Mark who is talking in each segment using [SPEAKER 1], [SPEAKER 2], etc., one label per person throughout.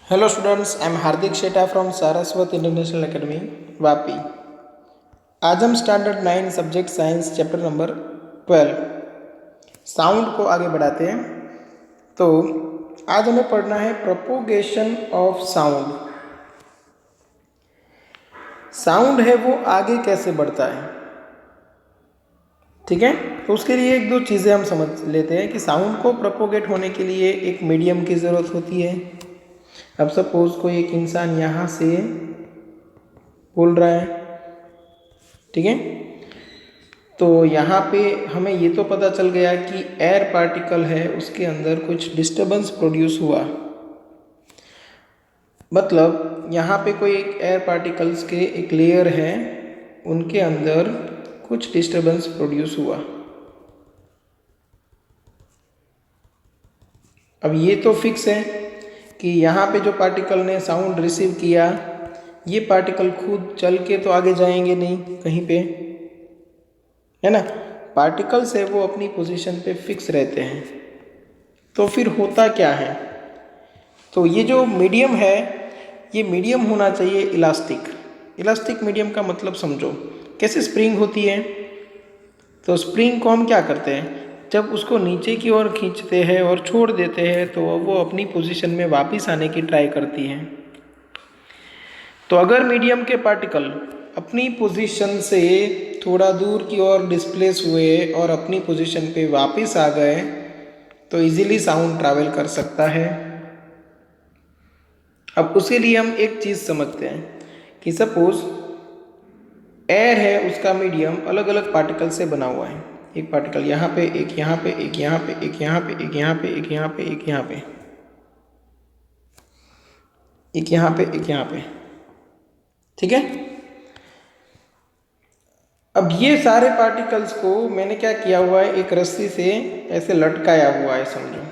[SPEAKER 1] Hello students, I am Hardik Sheta from Saraswat International Academy, Vapi. आज हम standard 9 subject science chapter number 12 sound को आगे बढ़ाते हैं। तो आज हमें पढ़ना है प्रोपोगेशन ऑफ साउंड। साउंड है वो आगे कैसे बढ़ता है, ठीक है। तो उसके लिए एक दो चीज़ें हम समझ लेते हैं कि साउंड को प्रोपोगेट होने के लिए एक मीडियम की ज़रूरत होती है। अब सपोज कोई एक इंसान यहाँ से बोल रहा है, ठीक है, तो यहाँ पे हमें ये तो पता चल गया कि एयर पार्टिकल है उसके अंदर कुछ डिस्टरबेंस प्रोड्यूस हुआ। मतलब यहाँ पे कोई एक एयर पार्टिकल्स के एक लेयर है, उनके अंदर कुछ डिस्टरबेंस प्रोड्यूस हुआ। अब ये तो फिक्स है कि यहाँ पे जो पार्टिकल ने साउंड रिसीव किया, ये पार्टिकल खुद चल के तो आगे जाएंगे नहीं कहीं पे, है ना। पार्टिकल्स है वो अपनी पोजीशन पे फिक्स रहते हैं। तो फिर होता क्या है, तो ये जो मीडियम है ये मीडियम होना चाहिए इलास्टिक। इलास्टिक मीडियम का मतलब समझो, कैसे स्प्रिंग होती है, तो स्प्रिंग को हम क्या करते हैं, जब उसको नीचे की ओर खींचते हैं और छोड़ देते हैं तो वो अपनी पोजीशन में वापस आने की ट्राई करती है। तो अगर मीडियम के पार्टिकल अपनी पोजीशन से थोड़ा दूर की ओर डिस्प्लेस हुए और अपनी पोजीशन पे वापस आ गए तो इजीली साउंड ट्रैवल कर सकता है। अब उसके लिए हम एक चीज़ समझते हैं कि सपोज एयर है, उसका मीडियम अलग अलग पार्टिकल से बना हुआ है। एक पार्टिकल यहाँ पे, एक यहाँ पे, एक यहाँ पे, एक यहाँ पे, एक यहाँ पे, एक यहाँ पे, एक यहाँ पे, एक यहाँ पे, एक यहाँ पे, ठीक है। अब ये सारे पार्टिकल्स को मैंने क्या किया हुआ है, एक रस्सी से ऐसे लटकाया हुआ है समझो।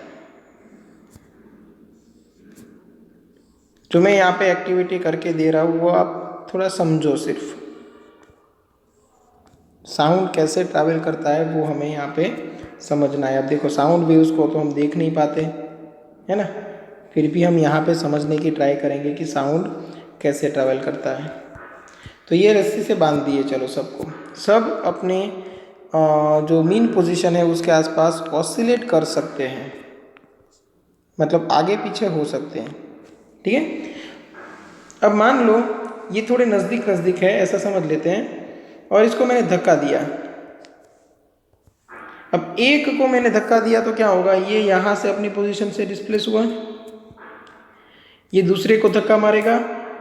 [SPEAKER 1] जो मैं यहाँ पे एक्टिविटी करके दे रहा हूँ वो आप थोड़ा समझो। सिर्फ साउंड कैसे ट्रैवल करता है वो हमें यहाँ पे समझना है। अब देखो साउंड वेव्स को तो हम देख नहीं पाते, है ना, फिर भी हम यहाँ पे समझने की ट्राई करेंगे कि साउंड कैसे ट्रैवल करता है। तो ये रस्सी से बांध दिए, चलो सबको, सब अपने जो मीन पोजीशन है उसके आसपास ऑसिलेट कर सकते हैं, मतलब आगे पीछे हो सकते हैं, ठीक है। अब मान लो ये थोड़े नज़दीक नज़दीक है, ऐसा समझ लेते हैं, और इसको मैंने धक्का दिया। अब एक को मैंने धक्का दिया तो क्या होगा, ये यहाँ से अपनी पोजीशन से डिस्प्लेस हुआ, ये दूसरे को धक्का मारेगा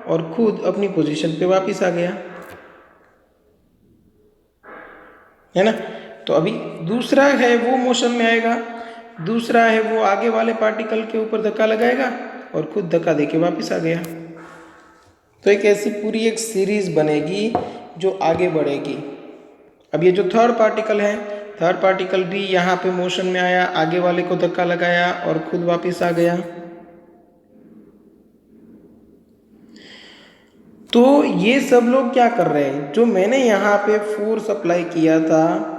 [SPEAKER 1] और खुद अपनी पोजीशन पे वापस आ गया, है ना। तो अभी दूसरा है वो मोशन में आएगा, दूसरा है वो आगे वाले पार्टिकल के ऊपर धक्का लगाएगा और खुद धक्का देके वापस आ गया। तो एक ऐसी पूरी एक सीरीज बनेगी जो आगे बढ़ेगी। अब ये जो थर्ड पार्टिकल है, थर्ड पार्टिकल भी यहाँ पे मोशन में आया, आगे वाले को धक्का लगाया और खुद वापस आ गया। तो ये सब लोग क्या कर रहे हैं, जो मैंने यहाँ पे फोर्स अप्लाई किया था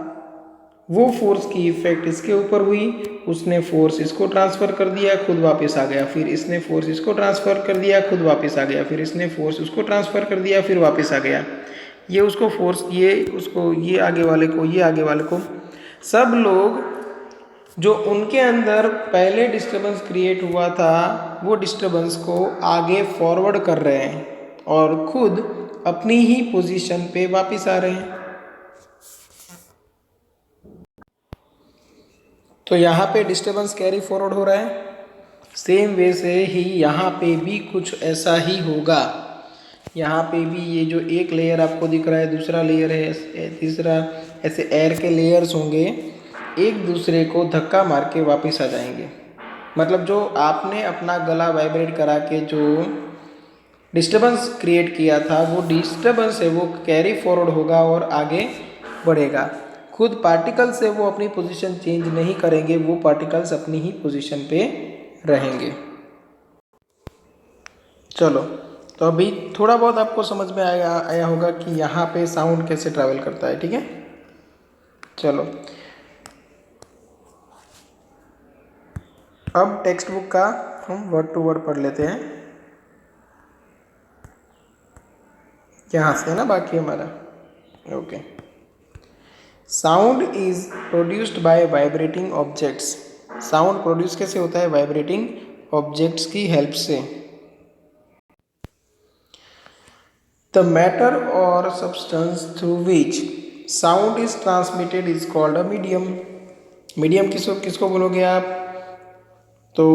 [SPEAKER 1] वो फोर्स की इफेक्ट इसके ऊपर हुई, उसने फोर्स इसको ट्रांसफर कर दिया, खुद वापस आ गया, फिर इसने फोर्स इसको ट्रांसफर कर दिया, खुद वापस आ गया, फिर इसने फोर्स उसको ट्रांसफर कर दिया, फिर वापस आ गया। ये उसको फोर्स, ये उसको, ये आगे वाले को, ये आगे वाले को, सब लोग जो उनके अंदर पहले डिस्टर्बेंस क्रिएट हुआ था वो डिस्टर्बेंस को आगे फॉरवर्ड कर रहे हैं और खुद अपनी ही पोजीशन पे वापस आ रहे हैं। तो यहाँ पे डिस्टर्बेंस कैरी फॉरवर्ड हो रहा है, सेम वे से ही यहाँ पे भी कुछ ऐसा ही होगा। यहाँ पे भी ये जो एक लेयर आपको दिख रहा है, दूसरा लेयर है, तीसरा, ऐसे एयर के लेयर्स होंगे, एक दूसरे को धक्का मार के वापस आ जाएंगे। मतलब जो आपने अपना गला वाइब्रेट करा के जो डिस्टर्बेंस क्रिएट किया था वो डिस्टर्बेंस है वो कैरी फॉरवर्ड होगा और आगे बढ़ेगा। खुद पार्टिकल्स है वो अपनी पोजीशन चेंज नहीं करेंगे, वो पार्टिकल्स अपनी ही पोजीशन पे रहेंगे। चलो, तो अभी थोड़ा बहुत आपको समझ में आया होगा कि यहाँ पे साउंड कैसे ट्रैवल करता है, ठीक है। चलो, अब टेक्स्ट बुक का हम वर्ड टू वर्ड पढ़ लेते हैं। यहाँ से है ना बाकी हमारा। Okay, sound is produced by vibrating objects. Sound produce कैसे होता है? वाइब्रेटिंग ऑब्जेक्ट्स की हेल्प से। द मैटर और substance through which sound is transmitted is called a medium. Medium किसको बोलोगे आप? तो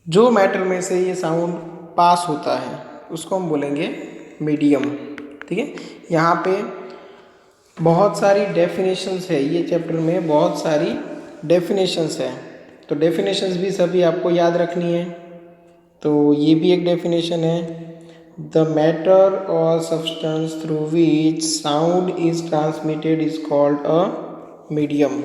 [SPEAKER 1] जो मैटर में से ये साउंड पास होता है उसको हम बोलेंगे मीडियम। ठीक है, यहाँ पे बहुत सारी डेफिनेशंस है, ये चैप्टर में बहुत सारी डेफिनेशंस है, तो डेफिनेशंस भी सभी आपको याद रखनी है। तो ये भी एक डेफिनेशन है, द मैटर और substance through which sound is transmitted is called a medium.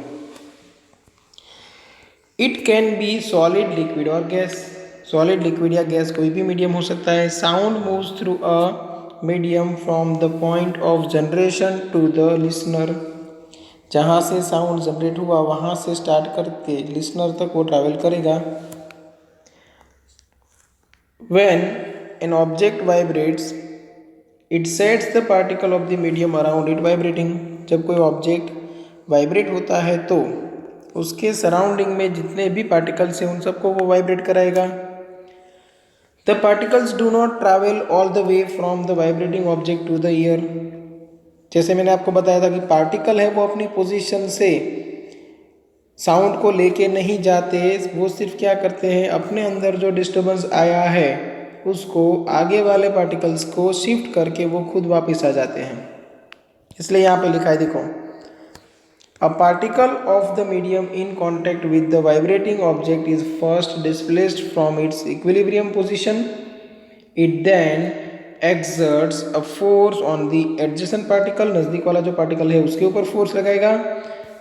[SPEAKER 1] It can be solid, liquid और गैस। सॉलिड, लिक्विड या गैस कोई भी मीडियम हो सकता है। Sound moves through a medium from the point of generation to the listener. जहाँ से sound generate हुआ वहाँ से स्टार्ट करके लिसनर तक वो ट्रैवल करेगा। When an object vibrates it sets the particle of the medium around it vibrating. जब कोई ऑब्जेक्ट वाइब्रेट होता है तो उसके सराउंडिंग में जितने भी पार्टिकल्स हैं उन सबको वो वाइब्रेट कराएगा। The particles do not travel all the way from the vibrating object to the ear. जैसे मैंने आपको बताया था कि पार्टिकल है वो अपनी पोजीशन से साउंड को लेके नहीं जाते, वो सिर्फ क्या करते हैं, अपने अंदर जो डिस्टर्बेंस आया है उसको आगे वाले पार्टिकल्स को शिफ्ट करके वो खुद वापस आ जाते हैं। इसलिए यहाँ पे लिखा है, देखो, a particle of the medium in contact with the vibrating object is first displaced from its equilibrium position. It then exerts a force on the adjacent particle. नज़दीक वाला जो particle है उसके ऊपर force लगाएगा,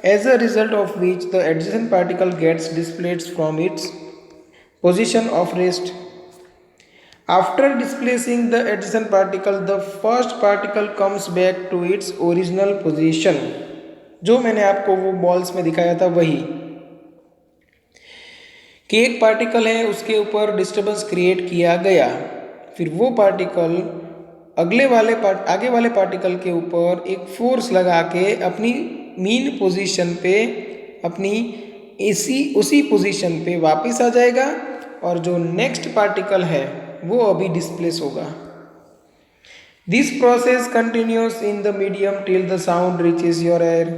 [SPEAKER 1] as a result of which the adjacent particle gets displaced from its position of rest. After displacing the adjacent particle, the first particle comes back to its original position. जो मैंने आपको वो balls में दिखाया था वही, कि एक पार्टिकल है उसके ऊपर डिस्टर्बेंस क्रिएट किया गया, फिर वो पार्टिकल आगे वाले पार्टिकल के ऊपर एक फोर्स लगा के अपनी मीन पोजीशन पे, अपनी उसी पोजीशन पे वापस आ जाएगा, और जो नेक्स्ट पार्टिकल है वो अभी डिस्प्लेस होगा। This process continuous in the medium till the sound reaches your air.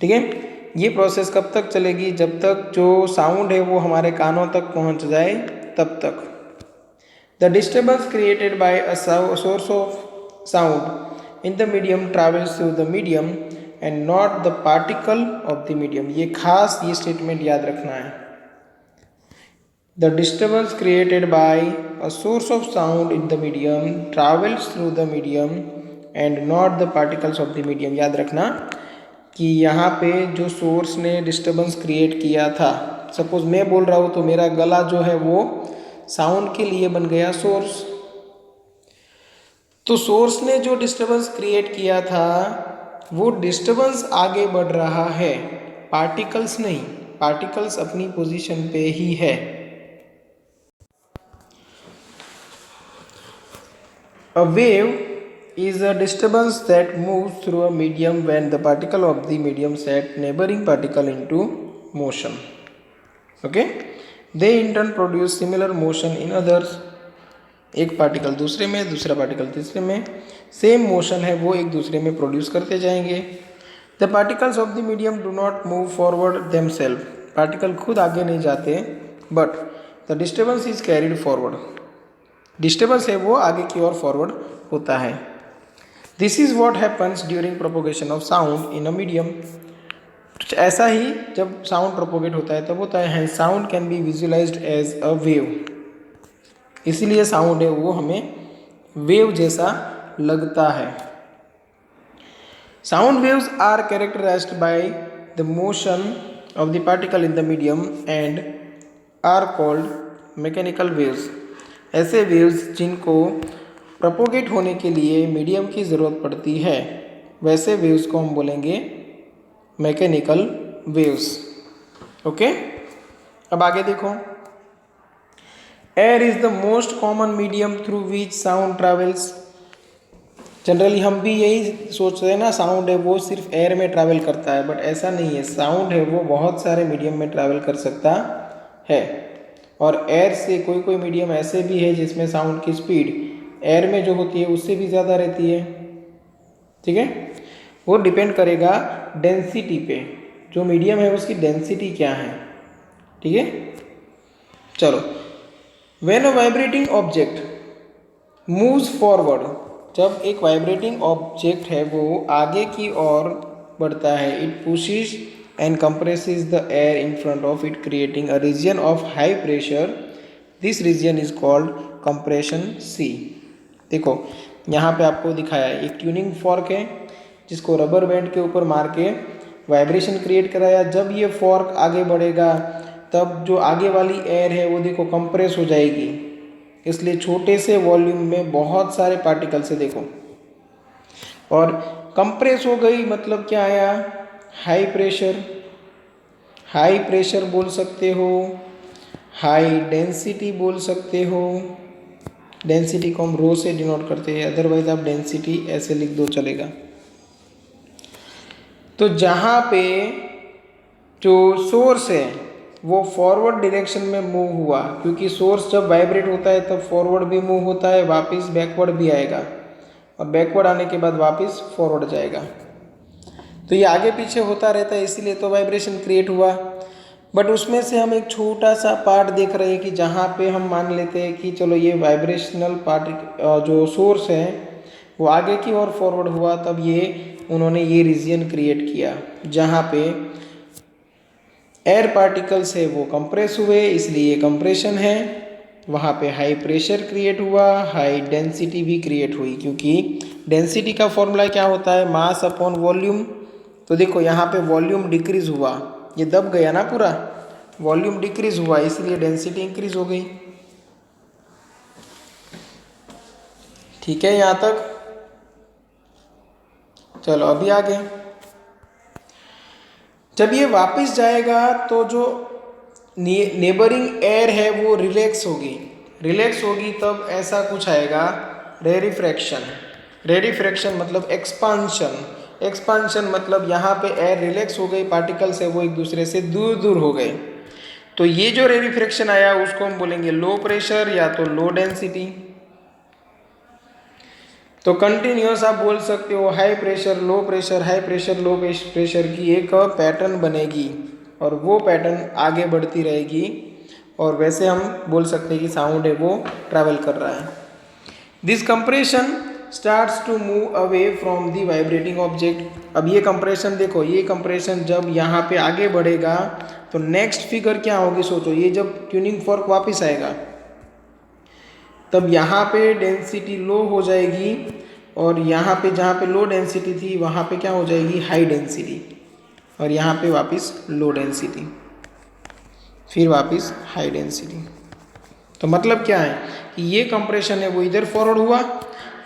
[SPEAKER 1] ठीक है, ये प्रोसेस कब तक चलेगी? जब तक जो साउंड है वो हमारे कानों तक पहुंच जाए तब तक। The disturbance created by a source of sound in the medium travels through the medium and not the particle of the medium. ये खास ये स्टेटमेंट याद रखना है। The disturbance created by a source of sound in the medium travels through the medium and not the particles of the medium। याद रखना कि यहाँ पे जो सोर्स ने डिस्टर्बेंस क्रिएट किया था, सपोज मैं बोल रहा हूँ तो मेरा गला जो है वो साउंड के लिए बन गया सोर्स। तो सोर्स ने जो डिस्टर्बेंस क्रिएट किया था वो डिस्टर्बेंस आगे बढ़ रहा है, पार्टिकल्स नहीं, पार्टिकल्स अपनी पोजीशन पे ही है। A wave is a disturbance that moves through a medium when the particle of the medium set neighboring particle into motion. Okay? They in turn produce similar motion in others. एक particle दूसरे में, दूसरा particle तीसरे में, same motion है वो एक दूसरे में प्रोड्यूस करते जाएंगे। The particles of the medium do not move forward themselves. Particle खुद आगे नहीं जाते, but the disturbance is carried forward. Disturbance है वो आगे की ओर फॉरवर्ड होता है। This is what happens during propagation of sound in a medium. ऐसा ही जब साउंड प्रोपोगेट होता है तब होता है। Sound can be visualised as a wave, इसीलिए साउंड है वो हमें वेव जैसा लगता है। Sound waves are characterised by the motion of the particle in the medium and are called mechanical waves. ऐसे वेव्स जिनको प्रोपोगेट होने के लिए मीडियम की ज़रूरत पड़ती है, वैसे वेव्स को हम बोलेंगे मैकेनिकल वेव्स। ओके, अब आगे देखो। Air is the most common medium through which sound travels. Generally हम भी यही सोचते हैं ना, साउंड है वो सिर्फ एयर में ट्रैवल करता है, बट ऐसा नहीं है। साउंड है वो बहुत सारे मीडियम में ट्रैवल कर सकता है। और एयर से कोई कोई मीडियम ऐसे भी है जिसमें साउंड की स्पीड एयर में जो होती है उससे भी ज़्यादा रहती है। ठीक है, वो डिपेंड करेगा डेंसिटी पे, जो मीडियम है उसकी डेंसिटी क्या है। ठीक है, चलो। When a vibrating object moves forward, जब एक वाइब्रेटिंग ऑब्जेक्ट है वो आगे की ओर बढ़ता है, it pushes and compresses the air in front of it creating a region of high pressure. This region is called compression C. देखो यहाँ पे आपको दिखाया है एक ट्यूनिंग फॉर्क है जिसको रबर बैंड के ऊपर मार के वाइब्रेशन क्रिएट कराया। जब ये फॉर्क आगे बढ़ेगा तब जो आगे वाली एयर है वो देखो कंप्रेस हो जाएगी, इसलिए छोटे से वॉल्यूम में बहुत सारे पार्टिकल से देखो। और कंप्रेस हो गई मतलब क्या आया, हाई प्रेशर। हाई प्रेशर बोल सकते हो, हाई डेंसिटी बोल सकते हो। डेंसिटी को हम रो से डिनोट करते हैं, अदरवाइज आप डेंसिटी ऐसे लिख दो चलेगा। तो जहाँ पे जो सोर्स है वो फॉरवर्ड डायरेक्शन में मूव हुआ, क्योंकि सोर्स जब वाइब्रेट होता है तब फॉरवर्ड भी मूव होता है, वापस बैकवर्ड भी आएगा, और बैकवर्ड आने के बाद वापस फॉरवर्ड जाएगा। तो ये आगे पीछे होता रहता है, इसीलिए तो वाइब्रेशन क्रिएट हुआ। बट उसमें से हम एक छोटा सा पार्ट देख रहे हैं कि जहाँ पे हम मान लेते हैं कि चलो ये वाइब्रेशनल पार्ट जो सोर्स है वो आगे की ओर फॉरवर्ड हुआ, तब ये उन्होंने ये रीजन क्रिएट किया जहाँ पे एयर पार्टिकल्स है वो कंप्रेस हुए, इसलिए कंप्रेशन है। वहाँ पे हाई प्रेशर क्रिएट हुआ, हाई डेंसिटी भी क्रिएट हुई, क्योंकि डेंसिटी का फॉर्मूला क्या होता है, मास अपॉन वॉल्यूम। तो देखो यहाँ पे वॉल्यूम डिक्रीज हुआ, ये दब गया ना पूरा, वॉल्यूम डिक्रीज हुआ इसलिए डेंसिटी इंक्रीज हो गई। ठीक है यहाँ तक, चलो अभी आगे। जब ये वापस जाएगा तो जो नेबरिंग एयर है वो रिलैक्स होगी, रिलैक्स होगी तब ऐसा कुछ आएगा, रेरिफ्रैक्शन। रेरिफ्रैक्शन मतलब एक्सपांशन, एक्सपांशन मतलब यहाँ पे एयर रिलैक्स हो गई, पार्टिकल्स है वो एक दूसरे से दूर दूर हो गए। तो ये जो रेरिफ्रैक्शन आया उसको हम बोलेंगे लो प्रेशर या तो लो डेंसिटी। तो कंटिन्यूस आप बोल सकते हो high pressure low pressure, high pressure low pressure की एक पैटर्न बनेगी और वो पैटर्न आगे बढ़ती रहेगी, और वैसे हम बोल सकते हैं कि साउंड है वो ट्रैवल कर रहा है। This compression starts to move away from the vibrating object. अब ये कंप्रेशन देखो, ये कंप्रेशन जब यहाँ पे आगे बढ़ेगा तो नेक्स्ट फिगर क्या होगी सोचो, ये जब ट्यूनिंग फॉर्क वापस आएगा तब यहाँ पे डेंसिटी लो हो जाएगी, और यहाँ पे जहाँ पे लो डेंसिटी थी वहाँ पे क्या हो जाएगी, हाई डेंसिटी, और यहाँ पे वापस लो डेंसिटी, फिर वापस हाई डेंसिटी। तो मतलब क्या है कि ये कंप्रेशन है वो इधर फॉरवर्ड हुआ,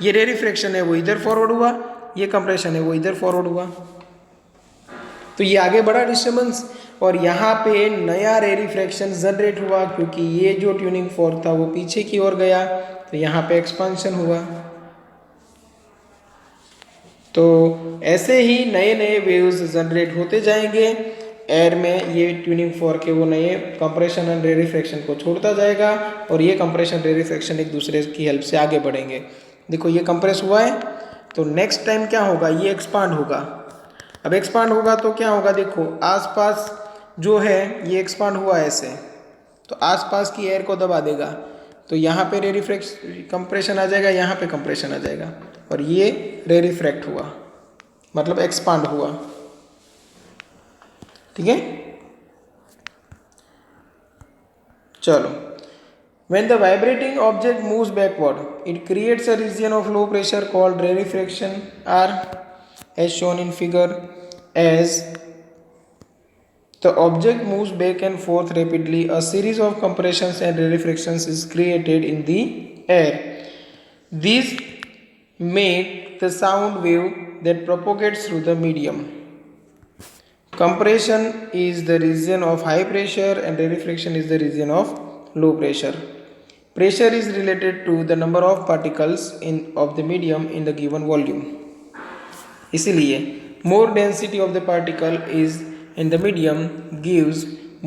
[SPEAKER 1] ये रेरिफ्रैक्शन है वो इधर फॉरवर्ड हुआ, ये कंप्रेशन है वो इधर फॉरवर्ड हुआ, तो ये आगे बढ़ा डिस्टर्बेंस, और यहाँ पे नया रेरिफ्रैक्शन जनरेट हुआ, क्योंकि ये जो ट्यूनिंग फॉर्क था वो पीछे की ओर गया, तो यहाँ पे एक्सपांशन हुआ। तो ऐसे ही नए नए वेव्स जनरेट होते जाएंगे एयर में, ये ट्यूनिंग फॉर्क है वो नए कंप्रेशन एंड रेरिफ्रैक्शन को छोड़ता जाएगा, और ये कंप्रेशन रेरिफ्रैक्शन एक दूसरे की हेल्प से आगे बढ़ेंगे। देखो ये कंप्रेस हुआ है तो नेक्स्ट टाइम क्या होगा, ये एक्सपांड होगा। अब एक्सपांड होगा तो क्या होगा, देखो आसपास जो है ये एक्सपांड हुआ ऐसे, तो आसपास की एयर को दबा देगा, तो यहाँ पे कंप्रेशन आ जाएगा, यहाँ पे कंप्रेशन आ जाएगा, और ये रेरिफ्रैक्ट हुआ मतलब एक्सपांड हुआ। ठीक है, चलो। When the vibrating object moves backward, it creates a region of low pressure called rarefaction R, as shown in figure. As the object moves back and forth rapidly, a series of compressions and rarefactions is created in the air. These make the sound wave that propagates through the medium. Compression is the region of high pressure and rarefaction is the region of low pressure. pressure is related to the number of particles in of the medium in the given volume. इसलिए more density of the particle is in the medium gives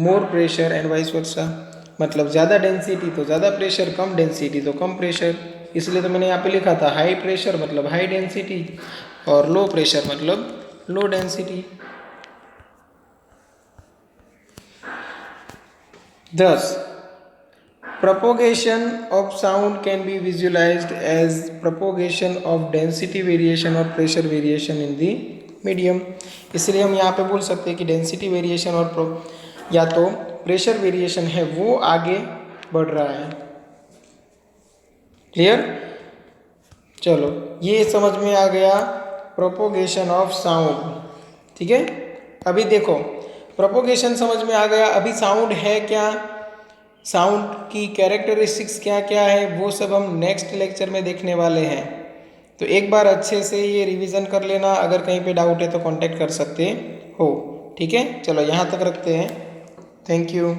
[SPEAKER 1] more pressure and vice versa. मतलब ज़्यादा density तो ज़्यादा pressure, कम density तो कम pressure. इसलिए तो मैंने यहाँ पे लिखा था हाई प्रेशर मतलब हाई डेंसिटी और लो प्रेशर मतलब low density. Thus, propagation of sound can be visualized as propagation of density variation or pressure variation in the medium. इसलिए हम यहाँ पे बोल सकते हैं कि डेंसिटी वेरिएशन और या तो प्रेशर वेरिएशन है वो आगे बढ़ रहा है. क्लियर? चलो ये समझ में आ गया प्रोपोगेशन ऑफ साउंड. ठीक है, अभी देखो प्रोपोगेशन समझ में आ गया. अभी साउंड है क्या, साउंड की कैरेक्टरिस्टिक्स क्या क्या है, वो सब हम नेक्स्ट लेक्चर में देखने वाले हैं. तो एक बार अच्छे से ये रिवीजन कर लेना. अगर कहीं पे डाउट है तो कांटेक्ट कर सकते हो. ठीक है, चलो यहाँ तक रखते हैं. Thank you.